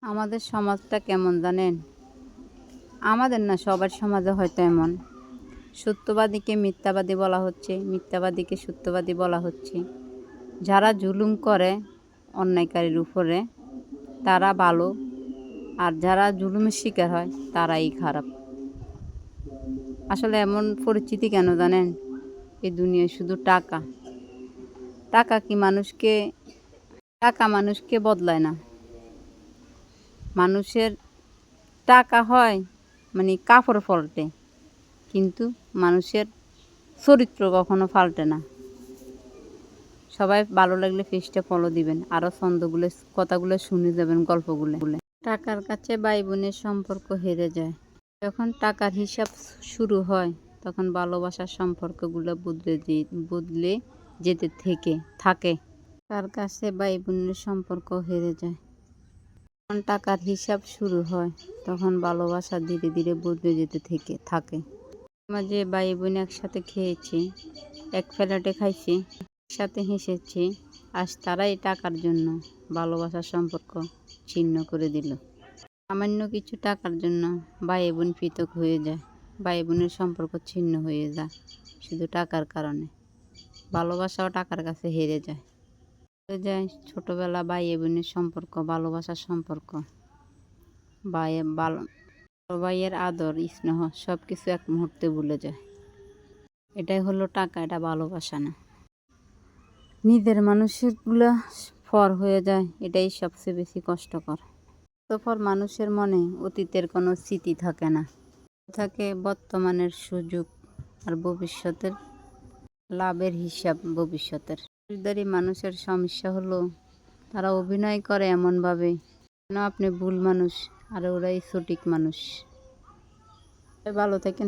আমাদের সমাজটা কেমন জানেন? আমাদের না, সবার সমাজে হয়তো এমন। সত্যবাদীকে মিথ্যাবাদী বলা হচ্ছে, মিথ্যাবাদীকে সত্যবাদী বলা হচ্ছে। যারা জুলুম করে অন্যায়কারীর উপরে তারা ভালো, আর যারা জুলুমের শিকার হয় তারাই খারাপ। আসলে এমন পরিস্থিতি কেন জানেন? এই দুনিয়ায় শুধু টাকা। টাকা কি মানুষকে বদলায় না। মানুষের টাকা হয় মানে কাপড় পাল্টে, কিন্তু মানুষের চরিত্র কখনো পাল্টে না। সবাই ভালো লাগলে পেজটা ফলো দিবেন, আরও ছন্দগুলো কথাগুলো শুনে যাবেন, গল্পগুলো। টাকার কাছে ভাই বোনের সম্পর্ক হেরে যায়। যখন টাকার হিসাব শুরু হয় তখন ভালোবাসার সম্পর্কগুলো বদলে যেতে থাকে। তার কাছে ভাই বোনের সম্পর্ক হেরে যায়। যখন টাকার হিসাব শুরু হয় তখন ভালোবাসা ধীরে ধীরে বদলে যেতে থাকে। মাঝে ভাই বোন একসাথে খেয়েছি, এক প্লেটে খাইছি, একসাথে হেসেছি, আজ তারাই টাকার জন্য ভালোবাসার সম্পর্ক ছিন্ন করে দিল। সামান্য কিছু টাকার জন্য ভাই বোন পৃথক হয়ে যায়, ভাই বোনের সম্পর্ক ছিন্ন হয়ে যায় শুধু টাকার কারণে। ভালোবাসাও টাকার কাছে হেরে যায়। ছোটবেলা ভাই বোনের সম্পর্ক, ভালোবাসার সম্পর্ক, ভাইয়ের আদর স্নেহ সব কিছু এক মুহূর্তে ভুলে যায়। এটাই হলো টাকা, এটা ভালোবাসা না। নিজের মানুষগুলো পর হয়ে যায়, এটাই সবচেয়ে বেশি কষ্টকর। তারপর মানুষের মনে অতীতের কোনো স্মৃতি থাকে না, থাকে বর্তমানের সুযোগ আর ভবিষ্যতের লাভের হিসাব। ভবিষ্যতের মানুষের সমস্যা হলো তারা অভিনয় করে এমনভাবে যেন আপনি ভুল মানুষ আর ওরাই সঠিক মানুষ। ভালো থাকেন।